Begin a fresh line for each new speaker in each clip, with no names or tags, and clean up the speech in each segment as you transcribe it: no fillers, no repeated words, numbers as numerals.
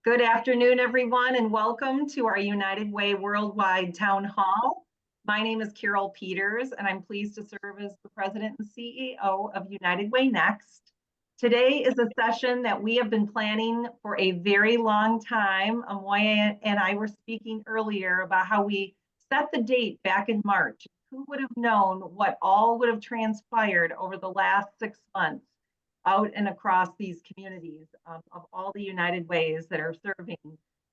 Good afternoon, everyone, and welcome to our United Way Worldwide Town Hall. My name is Carol Peters, and I'm pleased to serve as the President and CEO of United Way Next. Today is a session that we have been planning for a very long time. Omoiye and I were speaking earlier about how we set the date back in March. Who would have known what all would have transpired over the last 6 months out and across these communities of all the United Ways that are serving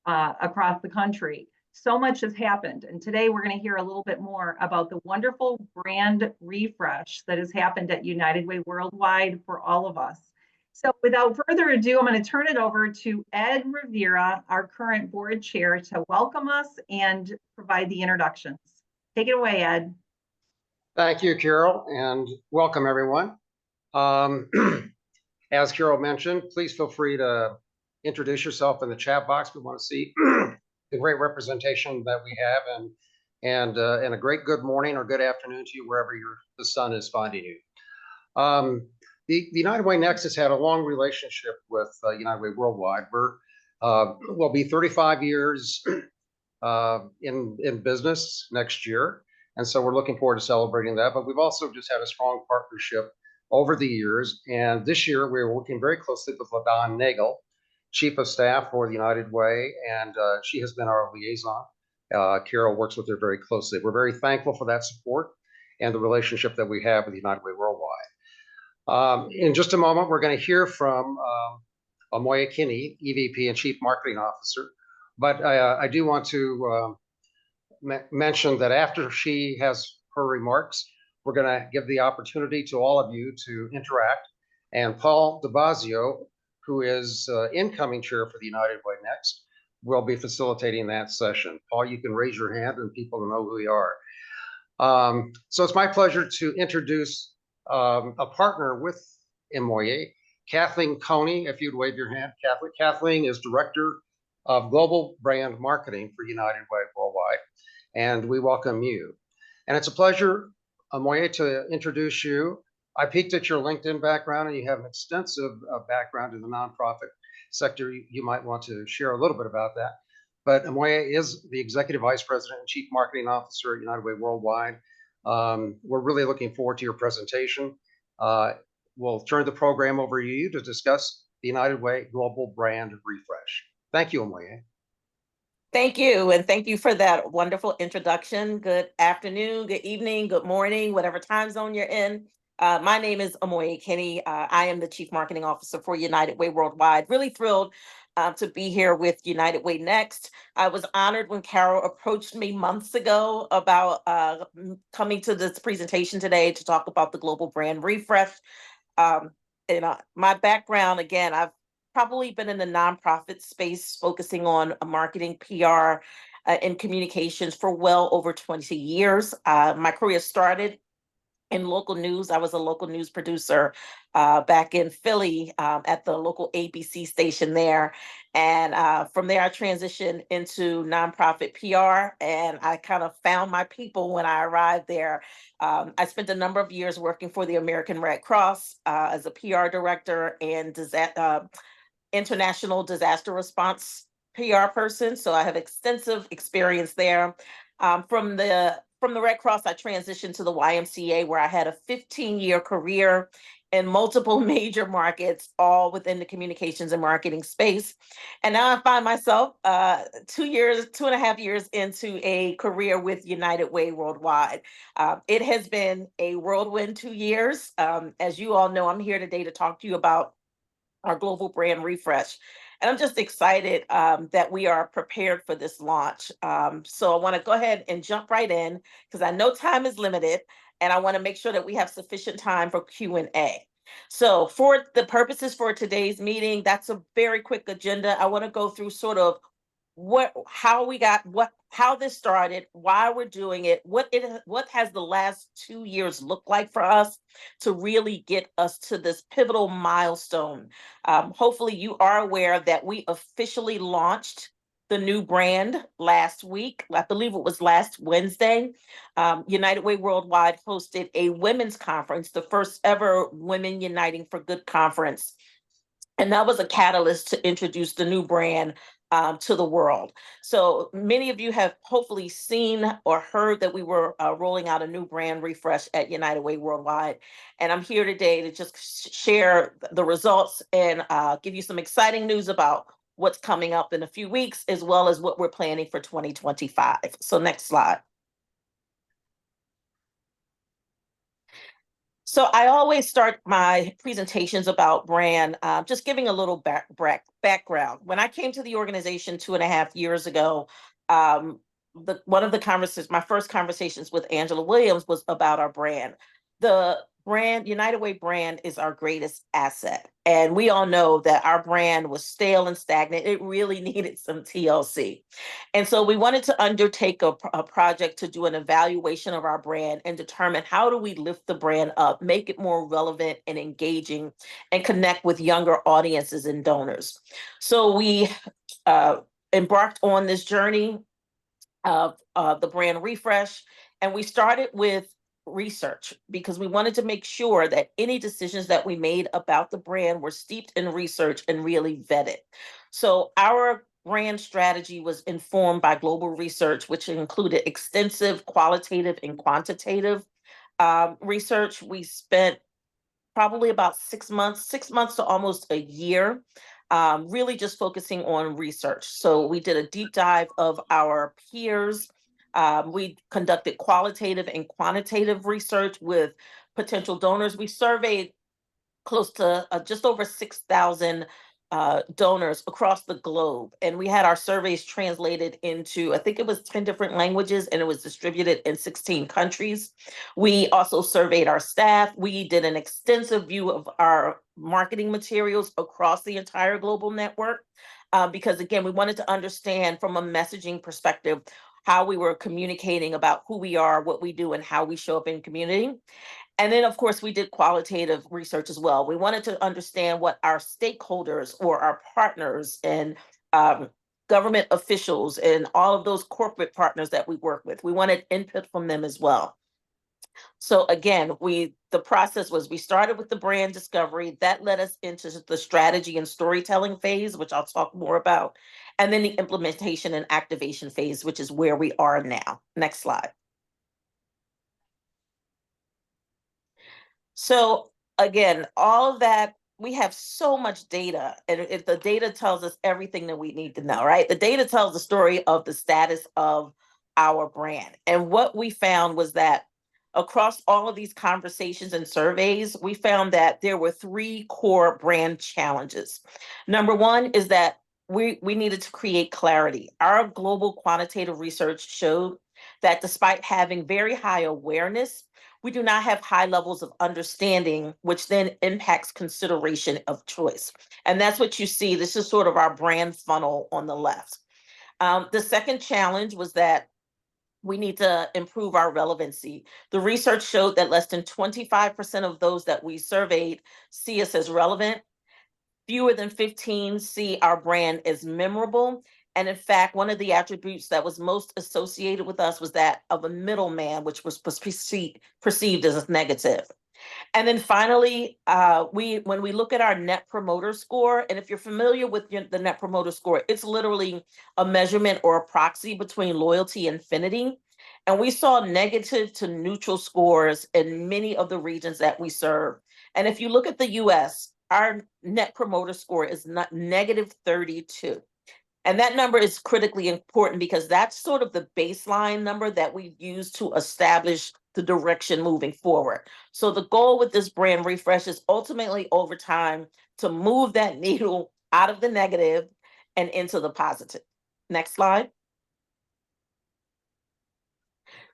across the country. So much has happened. And today we're going to hear a little bit more about the wonderful brand refresh that has happened at United Way Worldwide for all of us. So without further ado, I'm going to turn it over to Ed Rivera, our current board chair, to welcome us and provide the introductions. Take it away, Ed.
Thank you, Carol, and welcome everyone. As Carol mentioned, please feel free to introduce yourself in the chat box. We want to see the great representation that we have, and a great good morning or good afternoon to you wherever the sun is finding you. The United Way Next has had a long relationship with United Way Worldwide. We'll be 35 years in business next year, and so we're looking forward to celebrating that. But we've also just had a strong partnership over the years, and this year we're working very closely with LaDon Nagel, Chief of Staff for the United Way, and she has been our liaison. Carol works with her very closely. We're very thankful for that support and the relationship that we have with United Way Worldwide. In just a moment, we're going to hear from Omoiye Kinney, EVP and Chief Marketing Officer, but I do want to mention that after she has her remarks, we're going to give the opportunity to all of you to interact. And Paul DeBazio, who is incoming chair for the United Way Next, will be facilitating that session. Paul, you can raise your hand and people will know who you are. So it's my pleasure to introduce a partner with Omoiye, Kathleen Coney, if you'd wave your hand. Kathleen is Director of Global Brand Marketing for United Way Worldwide, and we welcome you. And it's a pleasure, Omoiye, to introduce you. I peeked at your LinkedIn background, and you have an extensive background in the nonprofit sector. You might want to share a little bit about that. But Omoiye is the Executive Vice President and Chief Marketing Officer at United Way Worldwide. We're really looking forward to your presentation. We'll turn the program over to you to discuss the United Way Global Brand Refresh. Thank you, Omoiye.
Thank you, and thank you for that wonderful introduction. Good afternoon, good evening, good morning, whatever time zone you're in. My name is Omoiye Kinney. I am the Chief Marketing Officer for United Way Worldwide. Really thrilled to be here with United Way Next. I was honored when Carol approached me months ago about coming to this presentation today to talk about the Global Brand Refresh. My background, again, I've probably been in the nonprofit space focusing on marketing, PR, and communications for well over 20 years. My career started in local news. I was a local news producer back in Philly at the local ABC station there. And from there, I transitioned into nonprofit PR, and I kind of found my people when I arrived there. I spent a number of years working for the American Red Cross as a PR director and international disaster response PR person. So I have extensive experience there. From the Red Cross, I transitioned to the YMCA, where I had a 15-year career in multiple major markets, all within the communications and marketing space. And now I find myself 2.5 years into a career with United Way Worldwide. It has been a whirlwind 2 years. As you all know, I'm here today to talk to you about our global brand refresh. And I'm just excited that we are prepared for this launch. So I want to go ahead and jump right in because I know time is limited and I want to make sure that we have sufficient time for Q&A. So for the purposes for today's meeting, that's a very quick agenda. I want to go through sort of how this started, why we're doing it, what has the last 2 years looked like for us to really get us to this pivotal milestone. Hopefully you are aware that we officially launched the new brand last week. I believe it was last Wednesday. United Way Worldwide hosted a women's conference, the first ever Women Uniting for Good conference. And that was a catalyst to introduce the new brand to the world. So many of you have hopefully seen or heard that we were rolling out a new brand refresh at United Way Worldwide. And I'm here today to just share the results and give you some exciting news about what's coming up in a few weeks, as well as what we're planning for 2025. So next slide. So I always start my presentations about brand, just giving a little background. When I came to the organization 2.5 years ago, one of the conversations, my first conversations with Angela Williams was about our brand. The brand, United Way brand, is our greatest asset. And we all know that our brand was stale and stagnant. It really needed some TLC. And so we wanted to undertake a project to do an evaluation of our brand and determine how do we lift the brand up, make it more relevant and engaging, and connect with younger audiences and donors. So we embarked on this journey of the brand refresh, and we started with research because we wanted to make sure that any decisions that we made about the brand were steeped in research and really vetted. So our brand strategy was informed by global research, which included extensive qualitative and quantitative research. We spent probably about 6 months to almost a year, really just focusing on research. So we did a deep dive of our peers. We conducted qualitative and quantitative research with potential donors. We surveyed close to just over 6,000 donors across the globe. And we had our surveys translated into, I think it was 10 different languages, and it was distributed in 16 countries. We also surveyed our staff. We did an extensive view of our marketing materials across the entire global network, because again, we wanted to understand from a messaging perspective how we were communicating about who we are, what we do, and how we show up in community. And then, of course, we did qualitative research as well. We wanted to understand what our stakeholders or our partners and government officials and all of those corporate partners that we work with, we wanted input from them as well. So again, the process was we started with the brand discovery. That led us into the strategy and storytelling phase, which I'll talk more about, and then the implementation and activation phase, which is where we are now. Next slide. So again, all of that, we have so much data, and if the data tells us everything that we need to know, right? The data tells the story of the status of our brand. And what we found was that across all of these conversations and surveys, we found that there were 3 core brand challenges. Number one is that we needed to create clarity. Our global quantitative research showed that despite having very high awareness, we do not have high levels of understanding, which then impacts consideration of choice. And that's what you see. This is sort of our brand funnel on the left. The second challenge was that we need to improve our relevancy. The research showed that less than 25% of those that we surveyed see us as relevant. Fewer than 15 see our brand as memorable. And in fact, one of the attributes that was most associated with us was that of a middleman, which was perceived as negative. And then finally, when we look at our Net Promoter Score, and if you're familiar with the Net Promoter Score, it's literally a measurement or a proxy between loyalty and affinity. And we saw negative to neutral scores in many of the regions that we serve. And if you look at the US, our Net Promoter Score is not -32. And that number is critically important because that's sort of the baseline number that we use to establish the direction moving forward. So the goal with this brand refresh is ultimately over time to move that needle out of the negative and into the positive. Next slide.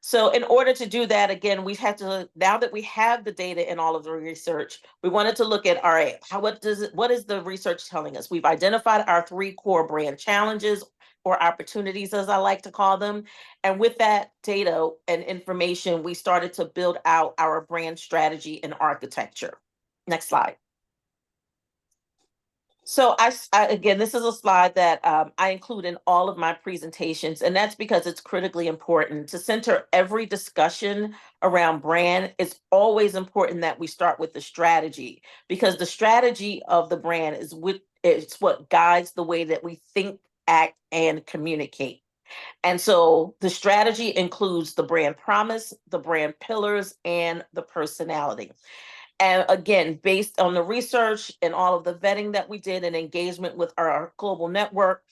So in order to do that, again, we have to, now that we have the data in all of the research, we wanted to look at, all right, what is the research telling us? We've identified our 3 core brand challenges or opportunities, as I like to call them. And with that data and information, we started to build out our brand strategy and architecture. Next slide. So again, this is a slide that I include in all of my presentations, and that's because it's critically important to center every discussion around brand. It's always important that we start with the strategy, because the strategy of the brand is it's what guides the way that we think, act, and communicate. And so the strategy includes the brand promise, the brand pillars, and the personality. And again, based on the research and all of the vetting that we did and engagement with our global network,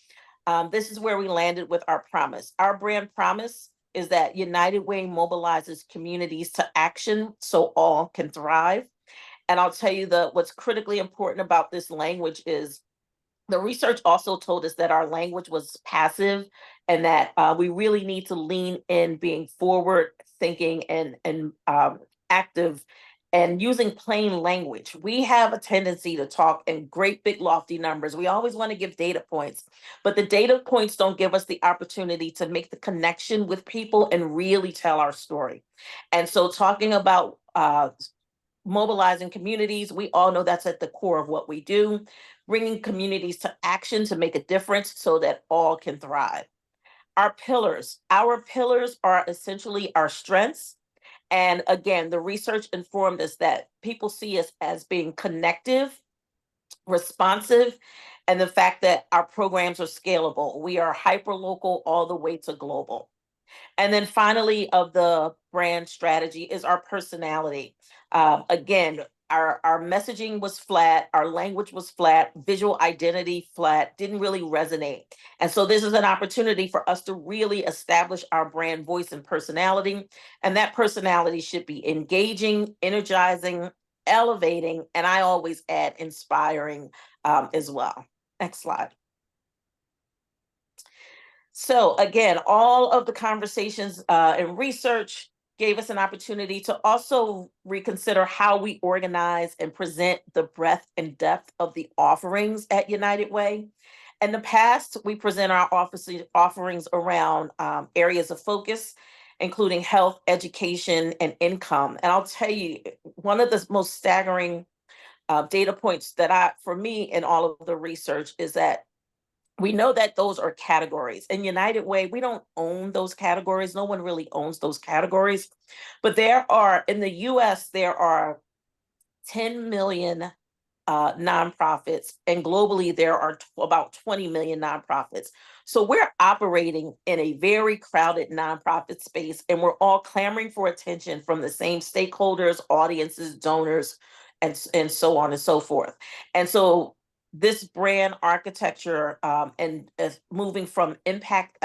this is where we landed with our promise. Our brand promise is that United Way mobilizes communities to action so all can thrive. And I'll tell you what's critically important about this language is the research also told us that our language was passive and that we really need to lean in being forward thinking and active and using plain language. We have a tendency to talk in great big lofty numbers. We always want to give data points, but the data points don't give us the opportunity to make the connection with people and really tell our story. And so talking about mobilizing communities, we all know that's at the core of what we do, bringing communities to action to make a difference so that all can thrive. Our pillars are essentially our strengths. And again, the research informed us that people see us as being connective, responsive, and the fact that our programs are scalable. We are hyper local all the way to global. And then finally, of the brand strategy is our personality. Again, our messaging was flat, our language was flat, visual identity flat, didn't really resonate. And so this is an opportunity for us to really establish our brand voice and personality. And that personality should be engaging, energizing, elevating, and I always add inspiring as well. Next slide. So again, all of the conversations and research gave us an opportunity to also reconsider how we organize and present the breadth and depth of the offerings at United Way. In the past, we present our offerings around areas of focus, including health, education, and income. And I'll tell you, one of the most staggering data points for me in all of the research is that we know that those are categories. In United Way, we don't own those categories. No one really owns those categories. But in the US, there are 10 million nonprofits, and globally, there are about 20 million nonprofits. So we're operating in a very crowded nonprofit space, and we're all clamoring for attention from the same stakeholders, audiences, donors, and so on and so forth. And so this brand architecture and moving from impact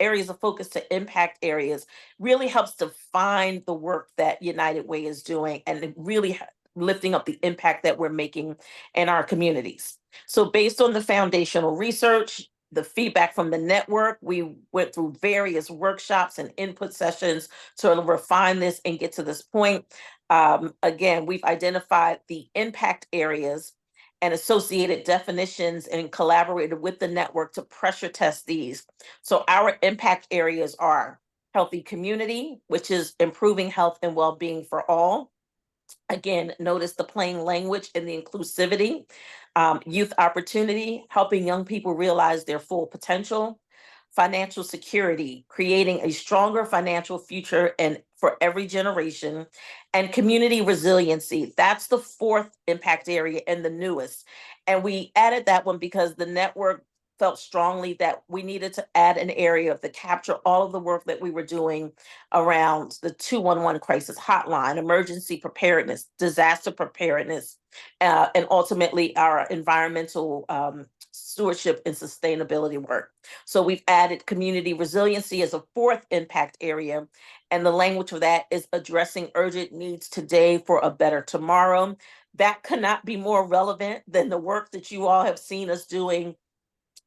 areas of focus to impact areas really helps define the work that United Way is doing and really lifting up the impact that we're making in our communities. So based on the foundational research, the feedback from the network, we went through various workshops and input sessions to refine this and get to this point. Again, we've identified the impact areas and associated definitions and collaborated with the network to pressure test these. So our impact areas are healthy community, which is improving health and well-being for all. Again, notice the plain language and the inclusivity. Youth opportunity, helping young people realize their full potential. Financial security, creating a stronger financial future and for every generation. And community resiliency, that's the fourth impact area and the newest. And we added that one because the network felt strongly that we needed to add an area to capture all of the work that we were doing around the 211 crisis hotline, emergency preparedness, disaster preparedness, and ultimately our environmental stewardship and sustainability work. So we've added community resiliency as a fourth impact area. And the language for that is addressing urgent needs today for a better tomorrow. That cannot be more relevant than the work that you all have seen us doing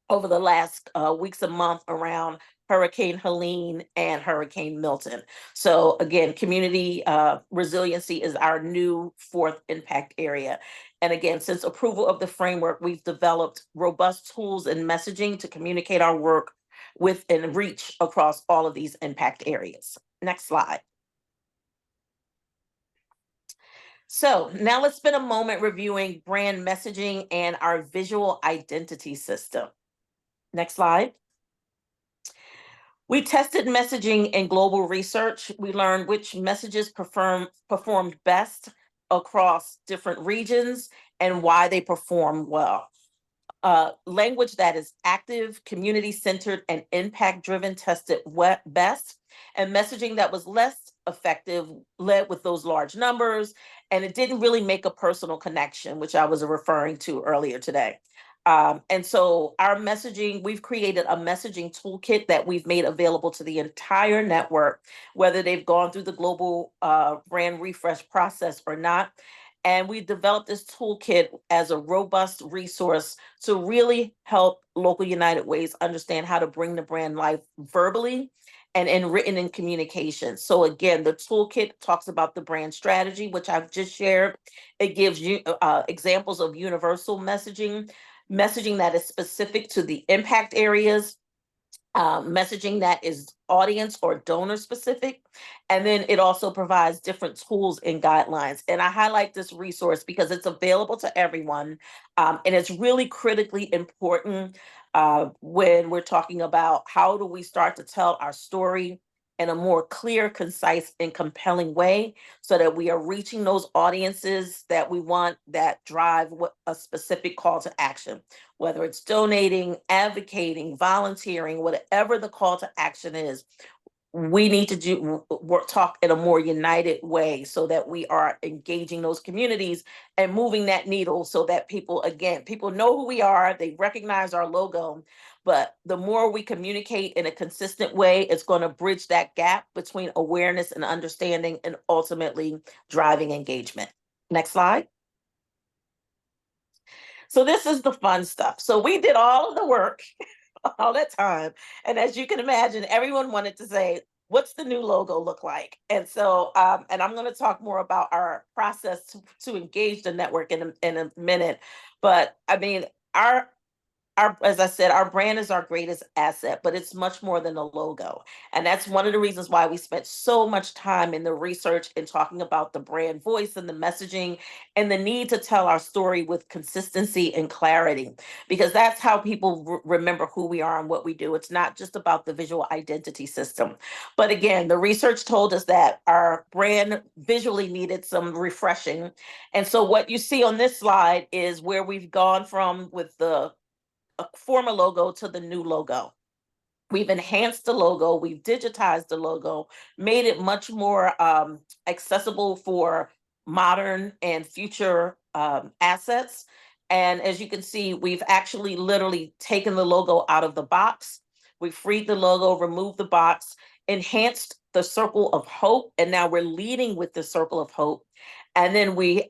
over the last weeks and months around Hurricane Helene and Hurricane Milton. So again, community resiliency is our new fourth impact area. And again, since approval of the framework, we've developed robust tools and messaging to communicate our work with and reach across all of these impact areas. Next slide. So now let's spend a moment reviewing brand messaging and our visual identity system. Next slide. We tested messaging in global research. We learned which messages performed best across different regions and why they perform well. language that is active, community-centered, and impact-driven tested best, and messaging that was less effective led with those large numbers, and it didn't really make a personal connection, which I was referring to earlier today. And so our messaging, we've created a messaging toolkit that we've made available to the entire network, whether they've gone through the global brand refresh process or not. And we developed this toolkit as a robust resource to really help local United Ways understand how to bring the brand life verbally and in written and communication. So again, the toolkit talks about the brand strategy, which I've just shared. It gives you examples of universal messaging, messaging that is specific to the impact areas, messaging that is audience or donor specific. And then it also provides different tools and guidelines. And I highlight this resource because it's available to everyone. And it's really critically important when we're talking about how do we start to tell our story in a more clear, concise, and compelling way so that we are reaching those audiences that we want that drive a specific call to action, whether it's donating, advocating, volunteering, whatever the call to action is. We need to talk in a more united way so that we are engaging those communities and moving that needle so that people know who we are, they recognize our logo, but the more we communicate in a consistent way, it's going to bridge that gap between awareness and understanding and ultimately driving engagement. Next slide. So this is the fun stuff. So we did all of the work all that time. And as you can imagine, everyone wanted to say, what's the new logo look like? And so, and I'm going to talk more about our process to engage the network in a minute. But I mean, as I said, our brand is our greatest asset, but it's much more than a logo. And that's one of the reasons why we spent so much time in the research and talking about the brand voice and the messaging and the need to tell our story with consistency and clarity, because that's how people remember who we are and what we do. It's not just about the visual identity system. But again, the research told us that our brand visually needed some refreshing. And so what you see on this slide is where we've gone from with the former logo to the new logo. We've enhanced the logo, we've digitized the logo, made it much more accessible for modern and future assets. And as you can see, we've actually literally taken the logo out of the box. We freed the logo, removed the box, enhanced the circle of hope, and now we're leading with the circle of hope. And then we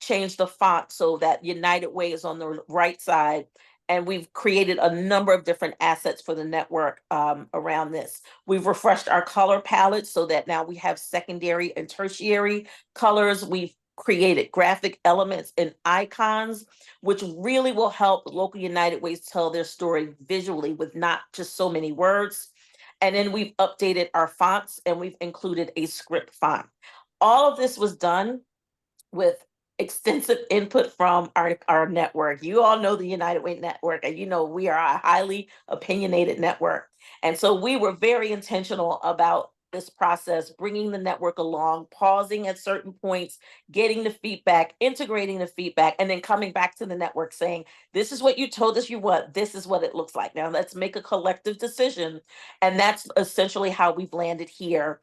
changed the font so that United Way is on the right side. And we've created a number of different assets for the network around this. We've refreshed our color palette so that now we have secondary and tertiary colors. We've created graphic elements and icons, which really will help local United Ways tell their story visually with not just so many words. And then we've updated our fonts and we've included a script font. All of this was done with extensive input from our network. You all know the United Way network, and you know we are a highly opinionated network. And so we were very intentional about this process, bringing the network along, pausing at certain points, getting the feedback, integrating the feedback, and then coming back to the network saying, this is what you told us you want, this is what it looks like. Now let's make a collective decision. And that's essentially how we've landed here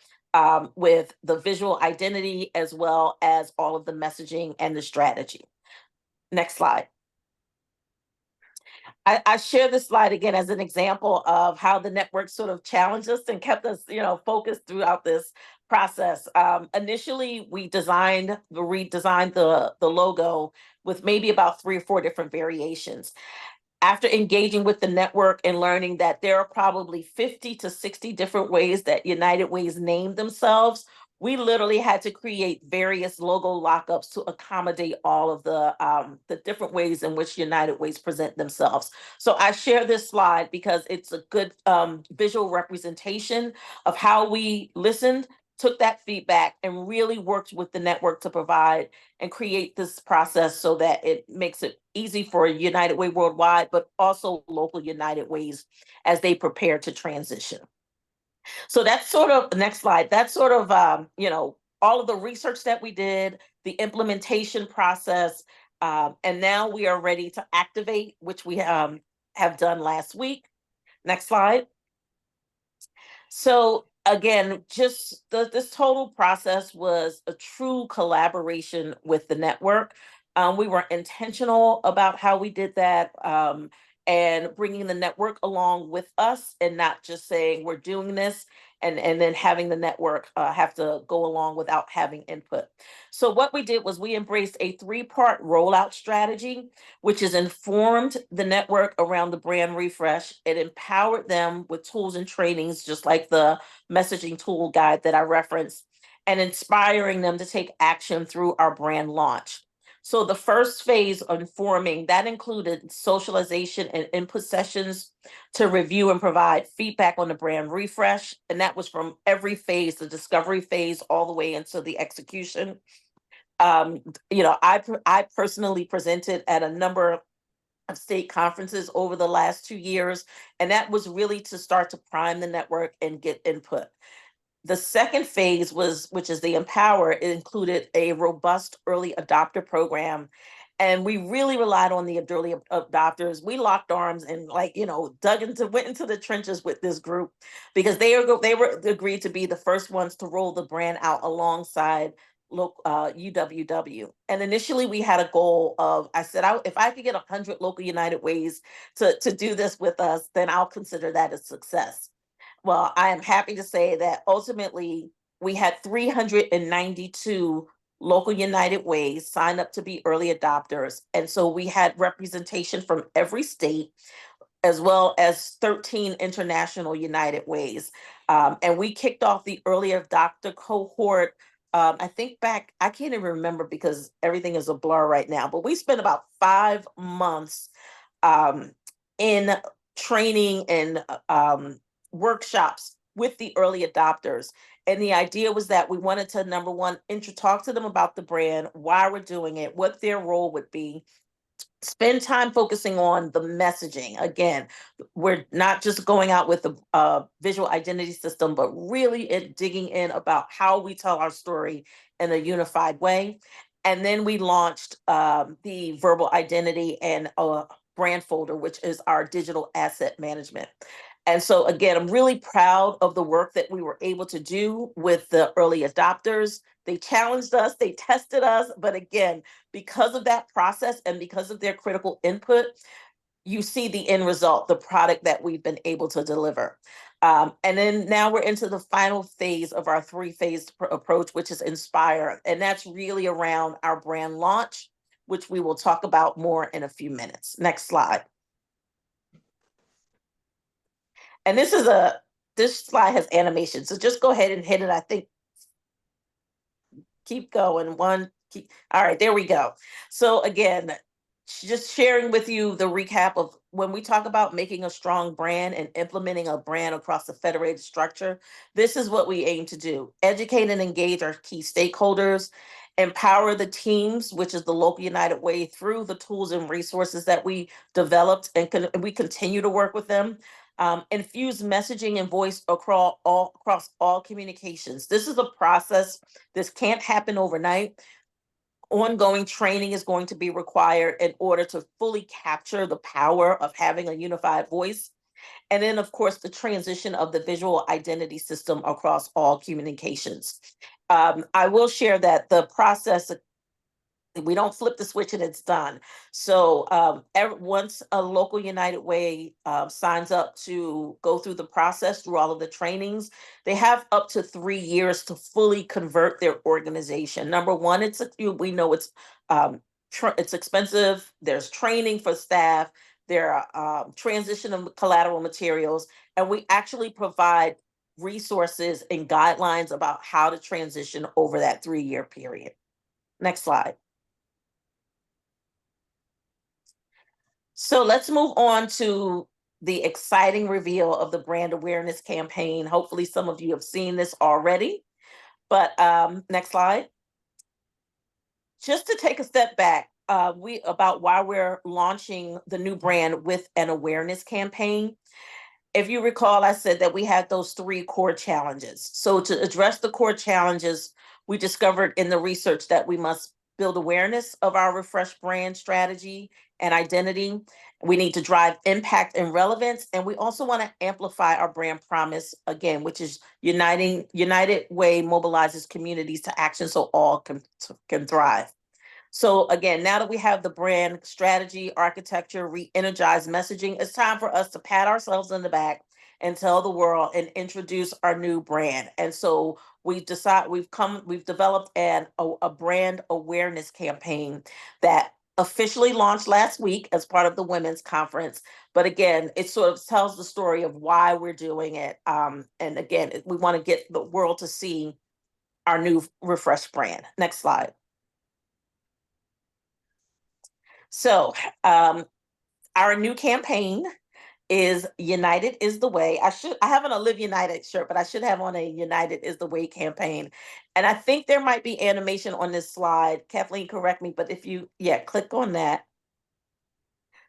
with the visual identity as well as all of the messaging and the strategy. Next slide. I share this slide again as an example of how the network sort of challenged us and kept us, focused throughout this process. Initially, we redesigned the logo with maybe about 3 or 4 different variations. After engaging with the network and learning that there are probably 50 to 60 different ways that United Ways name themselves, we literally had to create various logo lockups to accommodate all of the different ways in which United Ways present themselves. So I share this slide because it's a good visual representation of how we listened, took that feedback, and really worked with the network to provide and create this process so that it makes it easy for United Way Worldwide, but also local United Ways as they prepare to transition. So that's sort of, next slide, that's sort of, all of the research that we did, the implementation process, And now we are ready to activate, which we have done last week. Next slide. So again, just this total process was a true collaboration with the network. We were intentional about how we did that, and bringing the network along with us, and not just saying we're doing this and then having the network have to go along without having input. So what we did was we embraced a 3-part rollout strategy, which has informed the network around the brand refresh. It empowered them with tools and trainings, just like the messaging tool guide that I referenced, and inspiring them to take action through our brand launch. So the first phase of informing, that included socialization and input sessions to review and provide feedback on the brand refresh. And that was from every phase, the discovery phase, all the way into the execution. I personally presented at a number of state conferences over the last 2 years, and that was really to start to prime the network and get input. The second phase was, which is the Empower, it included a robust early adopter program. And we really relied on the early adopters. We locked arms and went into the trenches with this group, because they were agreed to be the first ones to roll the brand out alongside UWW. And initially we had a goal of, I said, if I could get 100 local United Ways to do this with us, then I'll consider that a success. Well, I am happy to say that ultimately we had 392 local United Ways sign up to be early adopters. And so we had representation from every state, as well as 13 international United Ways. And we kicked off the early adopter cohort. I think back, I can't even remember because everything is a blur right now, but we spent about 5 months in training and workshops with the early adopters. And the idea was that we wanted to, number one, talk to them about the brand, why we're doing it, what their role would be, spend time focusing on the messaging. Again, we're not just going out with the visual identity system, but really digging in about how we tell our story in a unified way. And then we launched the verbal identity and brand folder, which is our digital asset management. And so again, I'm really proud of the work that we were able to do with the early adopters. They challenged us, they tested us, but again, because of that process and because of their critical input, you see the end result, the product that we've been able to deliver. And then now we're into the final phase of our 3-phase approach, which is Inspire. And that's really around our brand launch, which we will talk about more in a few minutes. Next slide. And this slide has animation, so just go ahead and hit it. I think, keep going. All right, there we go. So again, just sharing with you the recap of when we talk about making a strong brand and implementing a brand across the federated structure, this is what we aim to do: educate and engage our key stakeholders, empower the teams, which is the local United Way, through the tools and resources that we developed, and we continue to work with them. Infuse messaging and voice across all communications. This is a process. This can't happen overnight. Ongoing training is going to be required in order to fully capture the power of having a unified voice. And then, of course, the transition of the visual identity system across all communications. I will share that the process, we don't flip the switch and it's done. So once a local United Way signs up to go through the process, through all of the trainings, they have up to 3 years to fully convert their organization. Number one, we know it's expensive. There's training for staff. There are transition of collateral materials, and we actually provide resources and guidelines about how to transition over that 3-year period. Next slide. So let's move on to the exciting reveal of the brand awareness campaign. Hopefully some of you have seen this already, but next slide. Just to take a step back, about why we're launching the new brand with an awareness campaign. If you recall, I said that we had those 3 core challenges. So to address the core challenges, we discovered in the research that we must build awareness of our refreshed brand strategy and identity. We need to drive impact and relevance. And we also want to amplify our brand promise again, which is United Way mobilizes communities to action so all can thrive. So again, now that we have the brand strategy, architecture, re-energized messaging, it's time for us to pat ourselves on the back and tell the world and introduce our new brand. And so we've developed a brand awareness campaign that officially launched last week as part of the women's conference. But again, it sort of tells the story of why we're doing it. And again, we want to get the world to see our new refreshed brand. Next slide. So our new campaign is United is the Way. I have on a Live United shirt, but I should have on a United is the Way campaign. And I think there might be animation on this slide. Kathleen, correct me, but if you, click on that.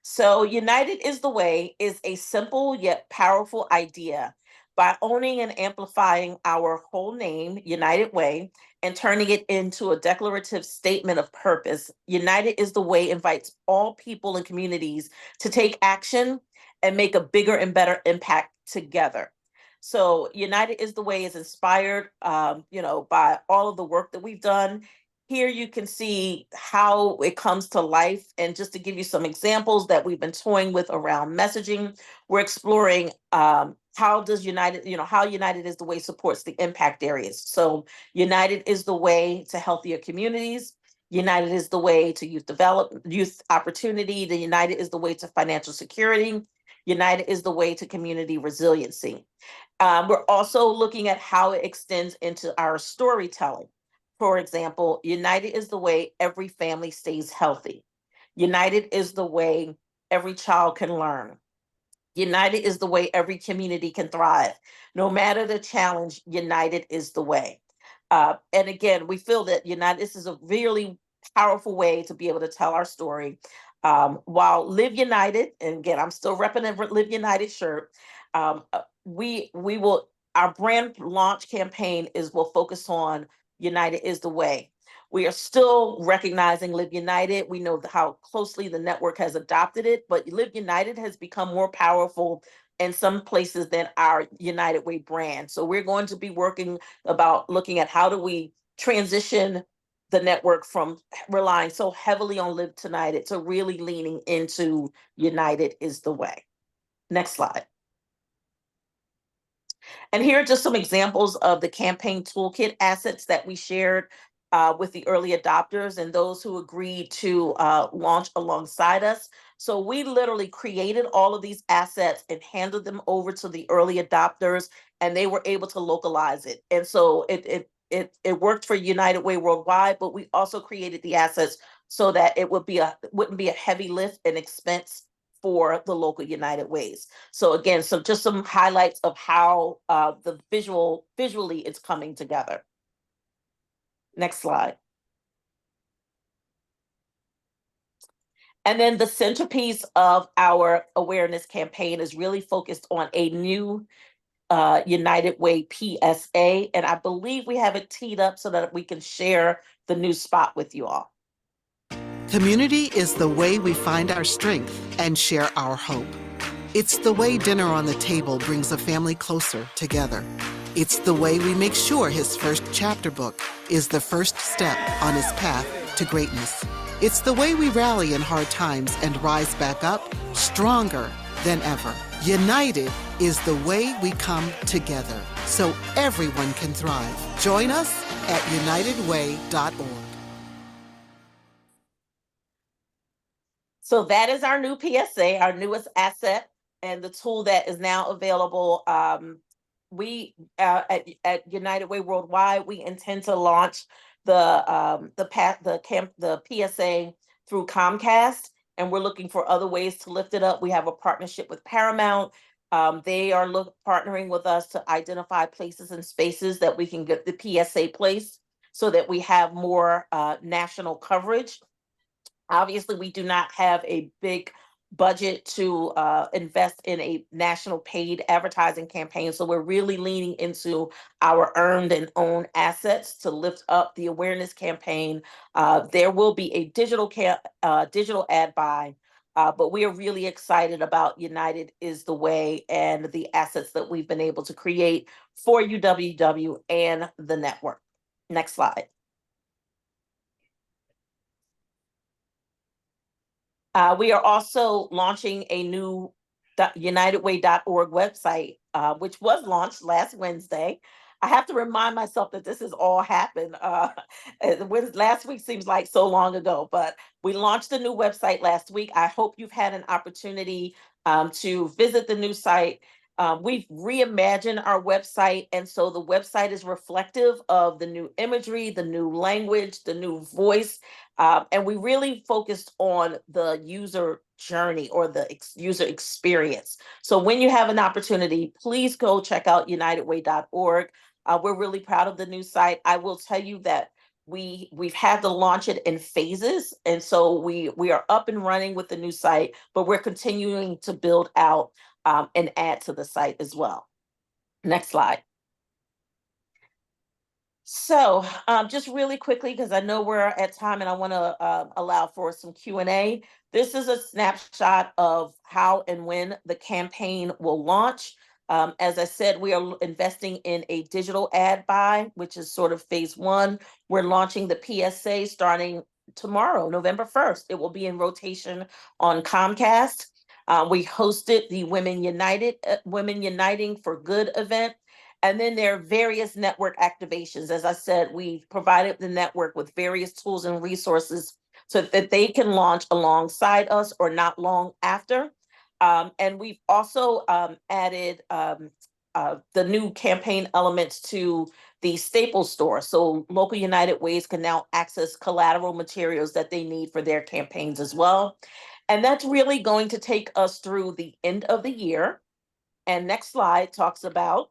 So United is the Way is a simple yet powerful idea. By owning and amplifying our whole name, United Way, and turning it into a declarative statement of purpose, United is the Way invites all people and communities to take action and make a bigger and better impact together. So United is the Way is inspired, by all of the work that we've done. Here you can see how it comes to life. And just to give you some examples that we've been toying with around messaging, we're exploring how United is the Way supports the impact areas. So United is the Way to healthier communities. United is the Way to youth opportunity. The United is the Way to financial security. United is the Way to community resiliency. We're also looking at how it extends into our storytelling. For example, United is the Way every family stays healthy. United is the Way every child can learn. United is the Way every community can thrive. No matter the challenge, United is the Way. And again, we feel that this is a really powerful way to be able to tell our story. While Live United, and again, I'm still repping a Live United shirt. Our brand launch campaign will focus on United is the Way. We are still recognizing Live United. We know how closely the network has adopted it, but Live United has become more powerful in some places than our United Way brand. So we're going to be looking at how do we transition the network from relying so heavily on Live United to really leaning into United is the Way. Next slide. And here are just some examples of the campaign toolkit assets that we shared with the early adopters and those who agreed to launch alongside us. So we literally created all of these assets and handed them over to the early adopters, and they were able to localize it. And so it worked for United Way Worldwide, but we also created the assets so that it wouldn't be a heavy lift and expense for the local United Ways. So again, just some highlights of how visually it's coming together. Next slide. And then the centerpiece of our awareness campaign is really focused on a new United Way PSA. And I believe we have it teed up so that we can share the new spot with you all.
Community is the way we find our strength and share our hope. It's the way dinner on the table brings a family closer together. It's the way we make sure his first chapter book is the first step on his path to greatness. It's the way we rally in hard times and rise back up stronger than ever. United is the way we come together so everyone can thrive. Join us at unitedway.org.
So that is our new PSA, our newest asset, and the tool that is now available. We at United Way Worldwide, we intend to launch the PSA through Comcast, and we're looking for other ways to lift it up. We have a partnership with Paramount. They are partnering with us to identify places and spaces that we can get the PSA placed so that we have more national coverage. Obviously, we do not have a big budget to invest in a national paid advertising campaign. So we're really leaning into our earned and owned assets to lift up the awareness campaign. There will be a digital ad buy, but we are really excited about United is the Way and the assets that we've been able to create for UWW and the network. Next slide. We are also launching a new UnitedWay.org website, which was launched last Wednesday. I have to remind myself that this has all happened. Last week seems like so long ago, but we launched a new website last week. I hope you've had an opportunity to visit the new site. We've reimagined our website, and so the website is reflective of the new imagery, the new language, the new voice, and we really focused on the user journey or the user experience. So when you have an opportunity, please go check out UnitedWay.org. We're really proud of the new site. I will tell you that we've had to launch it in phases, and so we are up and running with the new site, but we're continuing to build out and add to the site as well. Next slide. So just really quickly, because I know we're at time and I want to allow for some Q&A. This is a snapshot of how and when the campaign will launch. As I said, we are investing in a digital ad buy, which is sort of phase one. We're launching the PSA starting tomorrow, November 1st. It will be in rotation on Comcast. We hosted the Women Uniting for Good event. And then there are various network activations. As I said, we provided the network with various tools and resources so that they can launch alongside us or not long after. And we've also added the new campaign elements to the Staples store. So local United Ways can now access collateral materials that they need for their campaigns as well. And that's really going to take us through the end of the year. And next slide talks about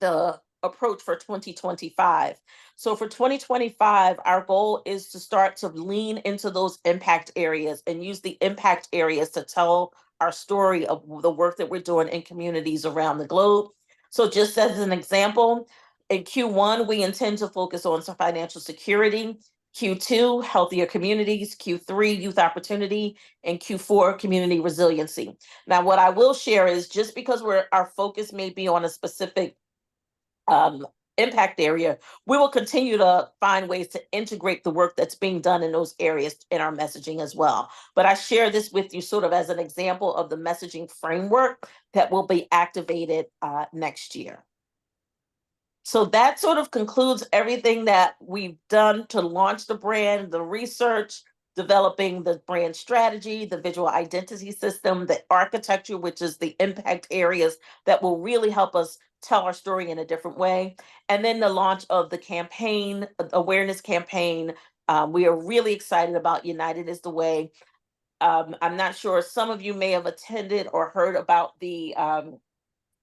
the approach for 2025. So for 2025, our goal is to start to lean into those impact areas and use the impact areas to tell our story of the work that we're doing in communities around the globe. So just as an example, in Q1, we intend to focus on some financial security, Q2, healthier communities, Q3, youth opportunity, and Q4, community resiliency. Now, what I will share is just because our focus may be on a specific impact area, we will continue to find ways to integrate the work that's being done in those areas in our messaging as well. But I share this with you sort of as an example of the messaging framework that will be activated next year. So that sort of concludes everything that we've done to launch the brand, the research, developing the brand strategy, the visual identity system, the architecture, which is the impact areas that will really help us tell our story in a different way. And then the launch of the campaign, awareness campaign. We are really excited about United is the Way. I'm not sure, some of you may have attended or heard about the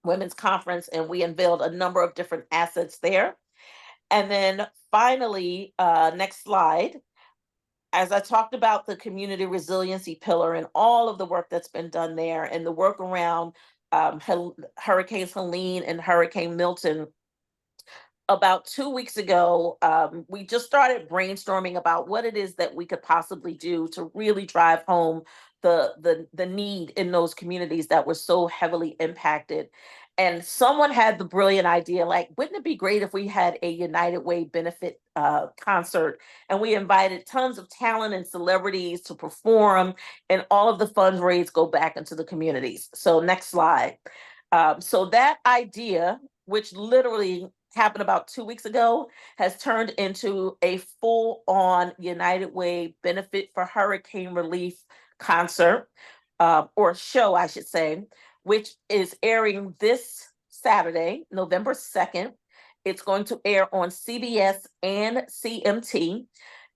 Women's Conference, and we unveiled a number of different assets there. And then finally, next slide. As I talked about the community resiliency pillar and all of the work that's been done there and the work around Hurricanes Helene and Hurricane Milton, about 2 weeks ago, we just started brainstorming about what it is that we could possibly do to really drive home the need in those communities that were so heavily impacted. And someone had the brilliant idea, like, wouldn't it be great if we had a United Way benefit concert? And we invited tons of talent and celebrities to perform, and all of the funds raised go back into the communities. So next slide. So that idea, which literally happened about 2 weeks ago, has turned into a full-on United Way benefit for hurricane relief concert, or show, I should say, which is airing this Saturday, November 2nd. It's going to air on CBS and CMT.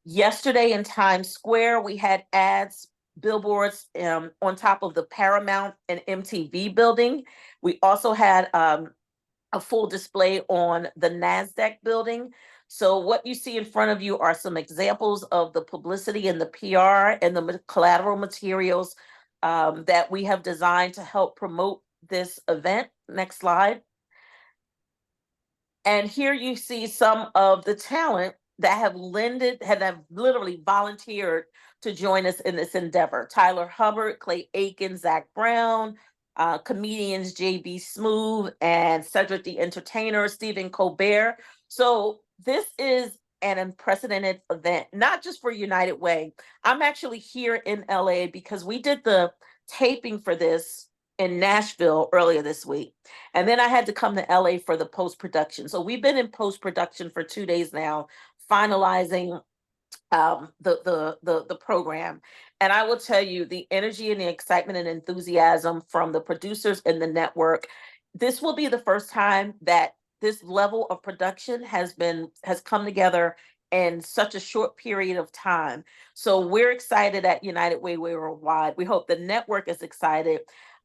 Yesterday in Times Square, we had ads, billboards on top of the Paramount and MTV building. We also had a full display on the NASDAQ building. So what you see in front of you are some examples of the publicity and the PR and the collateral materials that we have designed to help promote this event. Next slide. And here you see some of the talent that have literally volunteered to join us in this endeavor. Tyler Hubbard, Clay Aiken, Zach Brown, comedians JB Smoove and Cedric the Entertainer, Stephen Colbert. So this is an unprecedented event, not just for United Way. I'm actually here in LA because we did the taping for this in Nashville earlier this week. And then I had to come to LA for the post-production. So we've been in post-production for 2 days now, finalizing the program. And I will tell you, the energy and the excitement and enthusiasm from the producers and the network, this will be the first time that this level of production has come together in such a short period of time. So we're excited at United Way Worldwide. We hope the network is excited.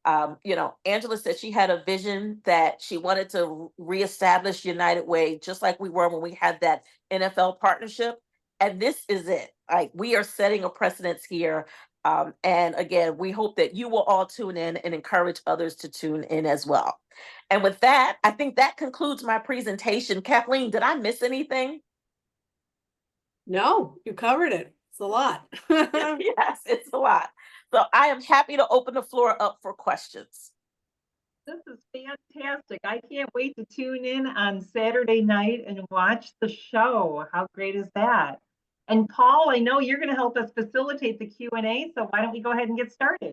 Angela said she had a vision that she wanted to reestablish United Way, just like we were when we had that NFL partnership. And this is it. Like, we are setting a precedence here. And again, we hope that you will all tune in and encourage others to tune in as well. And with that, I think that concludes my presentation. Kathleen, did I miss anything?
No, you covered it. It's a lot.
Yes, it's a lot. So I am happy to open the floor up for questions.
This is fantastic. I can't wait to tune in on Saturday night and watch the show. How great is that? And Paul, I know you're going to help us facilitate the Q&A, so why don't we go ahead and get started?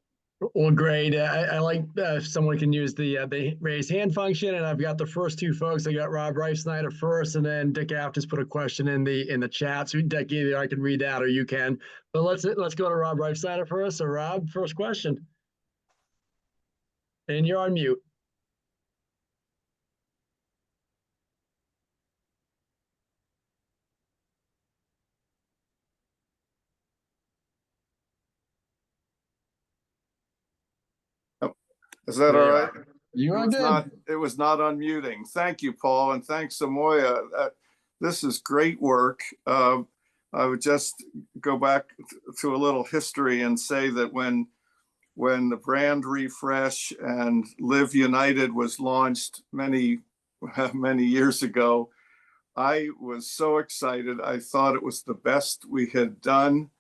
Well, great. I like if someone can use the raise hand function, and I've got the first two folks. I got Rob Reifsnyder first, and then Dick Aft just put a question in the chat. So Dick, either I can read that or you can. But let's go to Rob Reifsnyder first. So Rob, first question, and you're on mute.
Is that all right?
You are good.
It was not unmuting. Thank you, Paul, and thanks, Omoiye. This is great work. I would just go back to a little history and say that when the brand refresh and Live United was launched many years ago, I was so excited. I thought it was the best we had done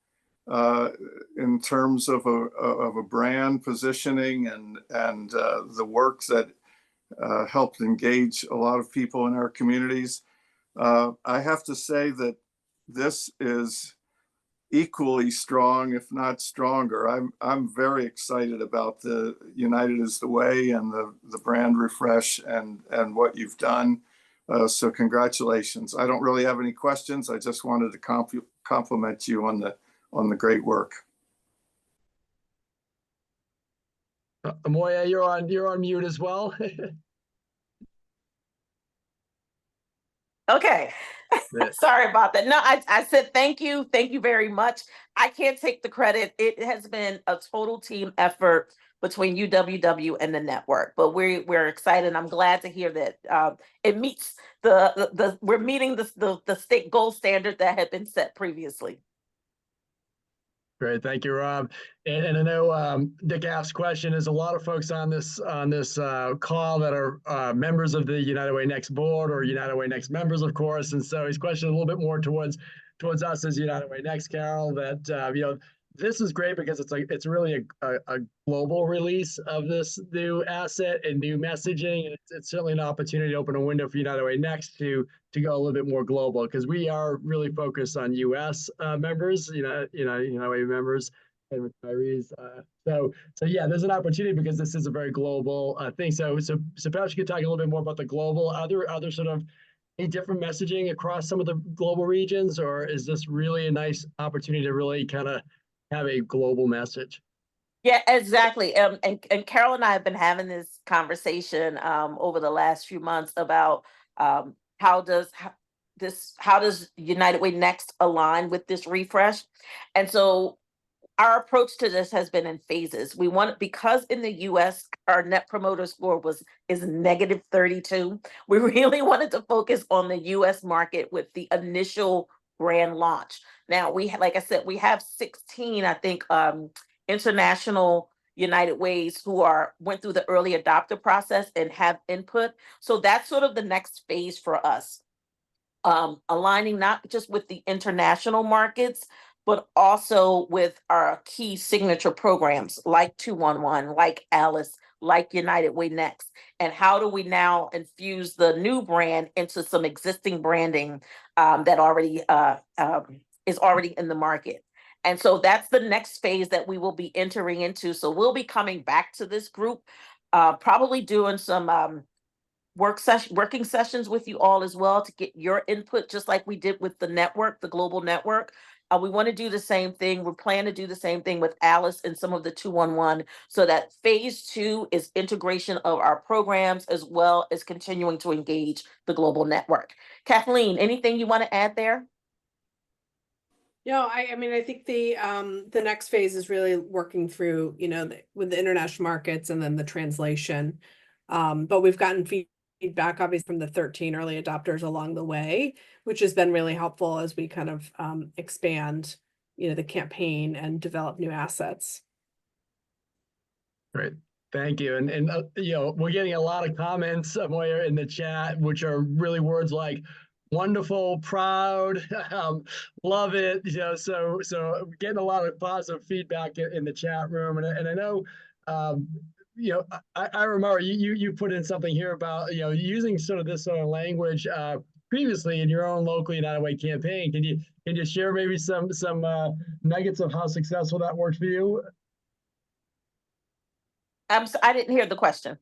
in terms of a brand positioning and the work that helped engage a lot of people in our communities. I have to say that this is equally strong, if not stronger. I'm very excited about the United is the Way and the brand refresh and what you've done. So congratulations. I don't really have any questions. I just wanted to compliment you on the great work.
Omoiye, you're on mute as well.
Okay. Sorry about that. No, I said thank you very much. I can't take the credit. It has been a total team effort between UWW and the network, but we're excited. I'm glad to hear that it meets we're meeting the state goal standard that had been set previously.
Great, thank you, Rob. And I know Dick asked question is a lot of folks on this call that are members of the United Way Next board or United Way Next members, of course. And so his question is a little bit more towards us as United Way Next, Carol. That this is great because it's really a global release of this new asset and new messaging. And it's certainly an opportunity to open a window for United Way Next to go a little bit more global, because we are really focused on U.S. members, United Way members and retirees. So yeah, there's an opportunity because this is a very global thing. So perhaps you could talk a little bit more about the global, other sort of any different messaging across some of the global regions, or is this really a nice opportunity to really kind of have a global message?
Yeah, exactly. And Carol and I have been having this conversation over the last few months about how does United Way Next align with this refresh? And so our approach to this has been in phases. We want, because in the US, our net promoter score is negative 32. We really wanted to focus on the US market with the initial brand launch. Now like I said, we have 16, I think, international United Ways who went through the early adopter process and have input. So that's sort of the next phase for us. Aligning not just with the international markets, but also with our key signature programs like 211, like Alice, like United Way Next. And how do we now infuse the new brand into some existing branding that already is already in the market? And so that's the next phase that we will be entering into. So we'll be coming back to this group, probably doing some working sessions with you all as well to get your input, just like we did with the network, the global network. We want to do the same thing. We plan to do the same thing with Alice and some of the 211, so that phase 2 is integration of our programs as well as continuing to engage the global network. Kathleen, anything you want to add there?
No, I mean, I think the next phase is really working through, with the international markets and then the translation. But we've gotten feedback, obviously, from the 13 early adopters along the way, which has been really helpful as we kind of expand, the campaign and develop new assets.
Great. Thank you. And we're getting a lot of comments, Omoiye, in the chat, which are really words like wonderful, proud, love it. So getting a lot of positive feedback in the chat room. And I know, I remember you put in something here about, using sort of this sort of language previously in your own local United Way campaign. Can you share maybe some nuggets of how successful that worked for you?
I didn't hear the question.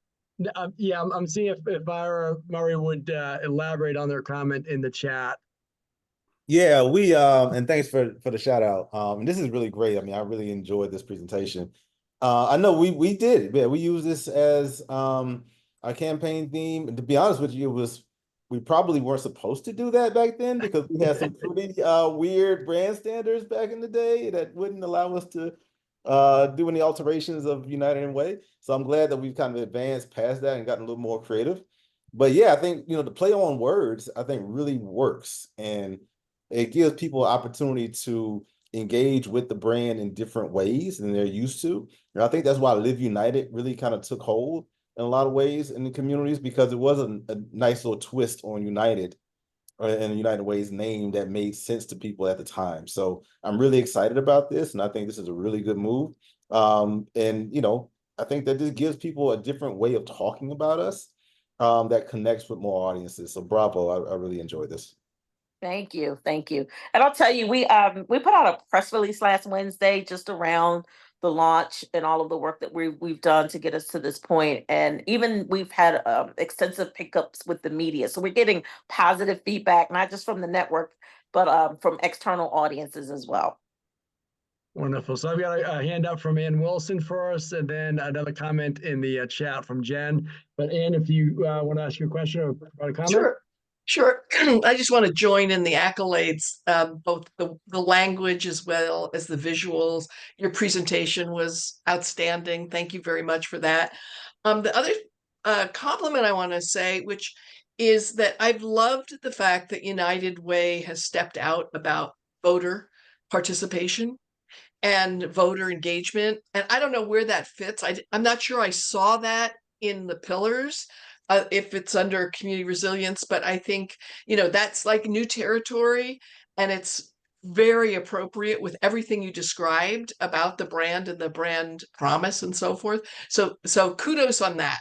Yeah, I'm seeing if Ira Murray would elaborate on their comment in the chat.
Yeah, we and thanks for the shout out. And this is really great. I mean, I really enjoyed this presentation. I know we did. Yeah, we use this as our campaign theme. And to be honest with you, we probably weren't supposed to do that back then, because we had some pretty weird brand standards back in the day that wouldn't allow us to do any alterations of United Way. So I'm glad that we've kind of advanced past that and gotten a little more creative. But yeah, I think, the play on words, I think, really works. And it gives people an opportunity to engage with the brand in different ways than they're used to. And I think that's why Live United really kind of took hold in a lot of ways in the communities, because it was a nice little twist on United and United Way's name that made sense to people at the time. So I'm really excited about this, and I think this is a really good move. And I think that this gives people a different way of talking about us that connects with more audiences. So bravo, I really enjoyed this.
Thank you. And I'll tell you, we put out a press release last Wednesday just around the launch and all of the work that we've done to get us to this point. And even we've had extensive pickups with the media. So we're getting positive feedback, not just from the network, but from external audiences as well.
Wonderful. So I've got a hand up from Ann Wilson for us, and then another comment in the chat from Jen. But Ann, if you want to ask your question or a comment.
Sure. I just want to join in the accolades, both the language as well as the visuals. Your presentation was outstanding. Thank you very much for that. The other compliment I want to say, which is that I've loved the fact that United Way has stepped out about voter participation and voter engagement. And I don't know where that fits. I'm not sure I saw that in the pillars. If it's under community resilience, but I think, that's like new territory, and it's very appropriate with everything you described about the brand and the brand promise and so forth. So kudos on that.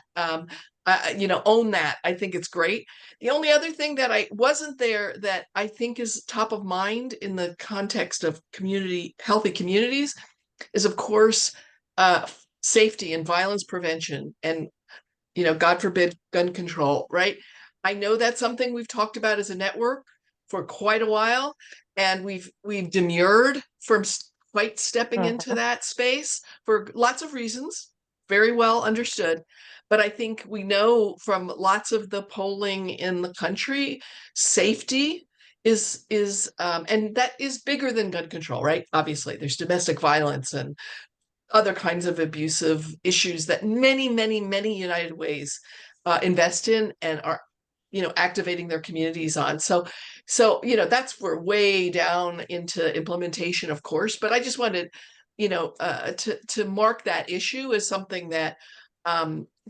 Own that. I think it's great. The only other thing that I wasn't there that I think is top of mind in the context of healthy communities is, of course, safety and violence prevention, and God forbid, gun control, right? I know that's something we've talked about as a network for quite a while, and we've demurred from quite stepping into that space for lots of reasons, very well understood. But I think we know from lots of the polling in the country, safety is and that is bigger than gun control, right? Obviously, there's domestic violence and other kinds of abusive issues that many United Ways invest in and are, activating their communities on. So, that's we're way down into implementation, of course, but I just wanted, to mark that issue is something that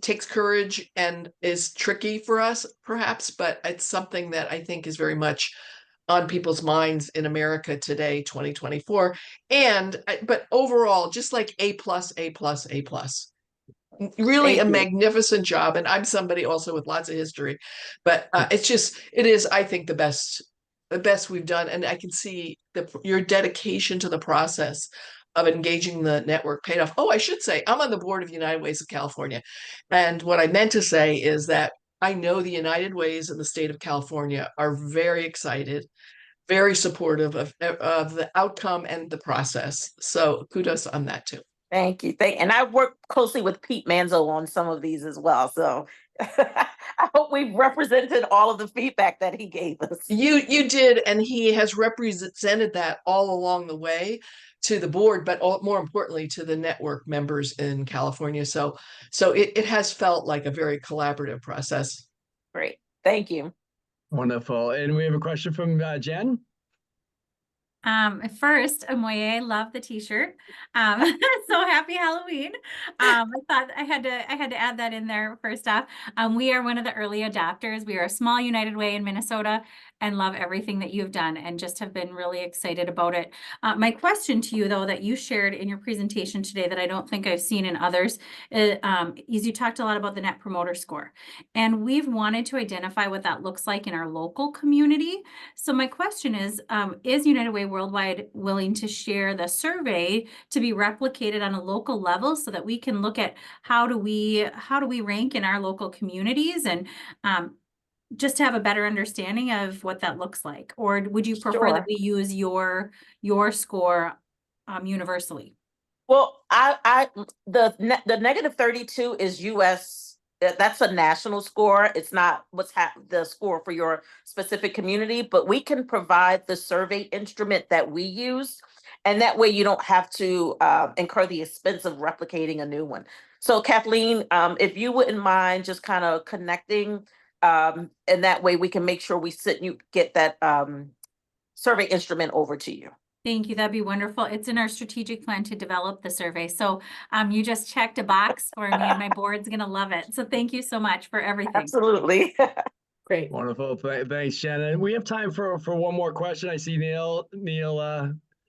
takes courage and is tricky for us, perhaps, but it's something that I think is very much on people's minds in America today, 2024. But overall, just like A+, A+, A+. Really
Thank
a
you.
magnificent job. And I'm somebody also with lots of history, but it is, I think, the best we've done. And I can see your dedication to the process of engaging the network paid off. Oh, I should say, I'm on the board of United Ways of California. And what I meant to say is that I know the United Ways in the state of California are very excited, very supportive of the outcome and the process. So kudos on that too.
Thank you. And I work closely with Pete Manzo on some of these as well. So I hope we've represented all of the feedback that he gave us.
You did, and he has represented that all along the way to the board, but more importantly to the network members in California. So it has felt like a very collaborative process.
Great. Thank you.
Wonderful. And we have a question from Jen.
First, Omoiye, love the t-shirt. So happy Halloween. I thought I had to add that in there first off. We are one of the early adopters. We are a small United Way in Minnesota and love everything that you've done and just have been really excited about it. My question to you, though, that you shared in your presentation today that I don't think I've seen in others is you talked a lot about the Net Promoter Score. And we've wanted to identify what that looks like in our local community. So my question is United Way Worldwide willing to share the survey to be replicated on a local level so that we can look at how do we rank in our local communities and just to have a better understanding of what that looks like? Or would you prefer that we use your score universally?
Well, the negative 32 is US. That's a national score. It's not the score for your specific community, but we can provide the survey instrument that we use. And that way you don't have to incur the expense of replicating a new one. So Kathleen, if you wouldn't mind just kind of connecting, and that way we can make sure you get that survey instrument over to you.
Thank you. That'd be wonderful. It's in our strategic plan to develop the survey. So you just checked a box for me and my board's going to love it. So thank you so much for everything.
Absolutely.
Great.
Wonderful. Thanks, Shannon. We have time for one more question. I see Neil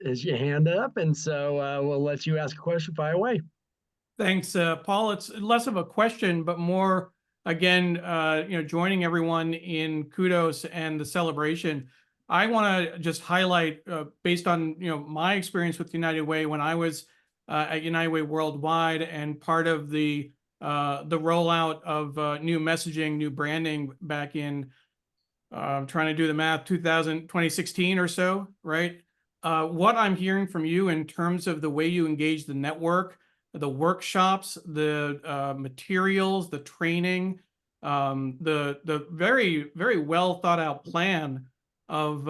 has your hand up. And so we'll let you ask a question. Fire away.
Thanks, Paul. It's less of a question, but more, again, joining everyone in kudos and the celebration. I want to just highlight, based on my experience with United Way when I was at United Way Worldwide and part of the rollout of new messaging, new branding back in, I'm trying to do the math, 2016 or so, right? What I'm hearing from you in terms of the way you engage the network, the workshops, the materials, the training, the very, very well thought out plan of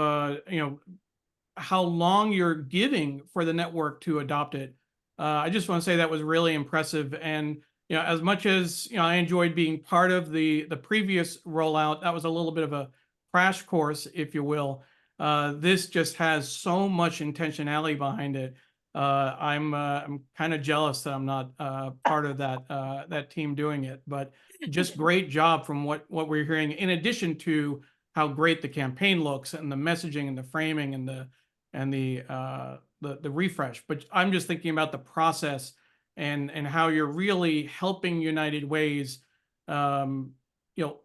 how long you're giving for the network to adopt it. I just want to say that was really impressive. And as much as I enjoyed being part of the previous rollout, that was a little bit of a crash course, if you will. This just has so much intentionality behind it. I'm kind of jealous that I'm not part of that team doing it, but just great job from what we're hearing. In addition to how great the campaign looks and the messaging and the framing and the refresh, but I'm just thinking about the process and how you're really helping United Ways,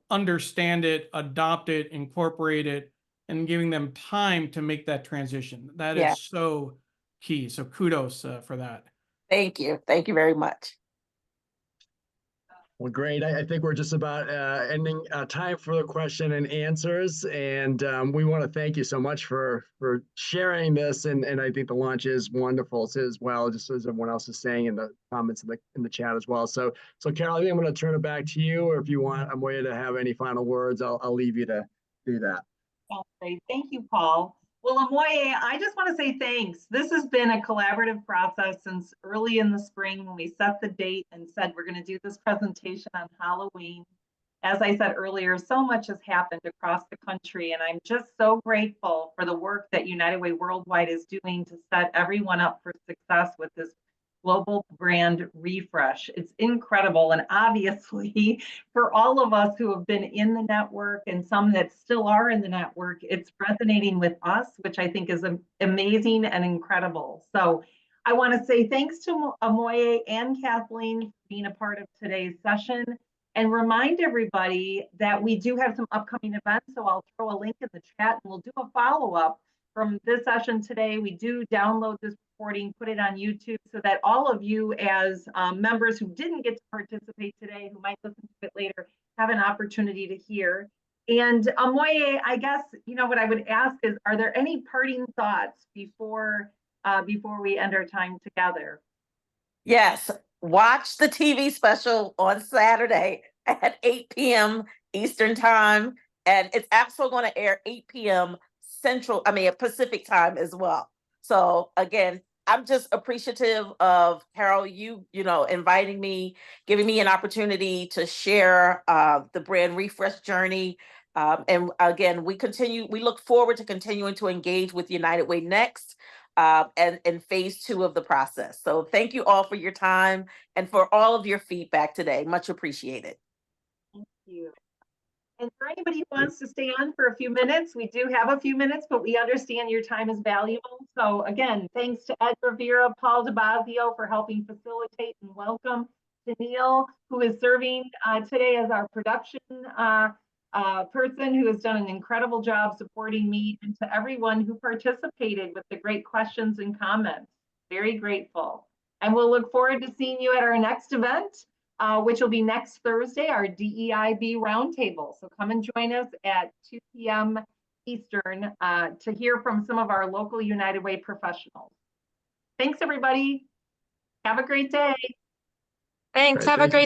understand it, adopt it, incorporate it, and giving them time to make that transition. That is so key. So kudos for that.
Thank you. Thank you very much.
Well, great. I think we're just about ending time for the question and answers. And we want to thank you so much for sharing this. And I think the launch is wonderful as well, just as everyone else is saying in the comments in the chat as well. So Carol, I think I'm going to turn it back to you, or if you want Omoiye to have any final words, I'll leave you to do that.
That's great. Thank you, Paul. Well, Omoiye, I just want to say thanks. This has been a collaborative process since early in the spring when we set the date and said we're going to do this presentation on Halloween. as I said earlier, so much has happened across the country, and I'm just so grateful for the work that United Way Worldwide is doing to set everyone up for success with this global brand refresh. It's incredible. And obviously, for all of us who have been in the network and some that still are in the network, it's resonating with us, which I think is amazing and incredible. So I want to say thanks to Omoiye and Kathleen for being a part of today's session, and remind everybody that we do have some upcoming events. So I'll throw a link in the chat and we'll do a follow-up from this session today. We do download this recording, put it on YouTube, so that all of you as members who didn't get to participate today, who might listen to it later, have an opportunity to hear. And Omoiye, I guess, what I would ask is, are there any parting thoughts before we end our time together?
Yes, watch the TV special on Saturday at 8 p.m. Eastern time. And it's also going to air 8 p.m. Pacific time as well. So again, I'm just appreciative of Carol, you inviting me, giving me an opportunity to share the brand refresh journey. And again, we look forward to continuing to engage with United Way Next and in phase 2 of the process. So thank you all for your time and for all of your feedback today. Much appreciated.
Thank you. And for anybody who wants to stay on for a few minutes, we do have a few minutes, but we understand your time is valuable. So again, thanks to Ed Rivera, Paul DeBazio for helping facilitate, and welcome to Neil, who is serving today as our production person, who has done an incredible job supporting me, and to everyone who participated with the great questions and comments. Very grateful. And we'll look forward to seeing you at our next event, which will be next Thursday, our DEIB Roundtable. So come and join us at 2 p.m. Eastern to hear from some of our local United Way professionals. Thanks, everybody. Have a great day.
Thanks. Have a great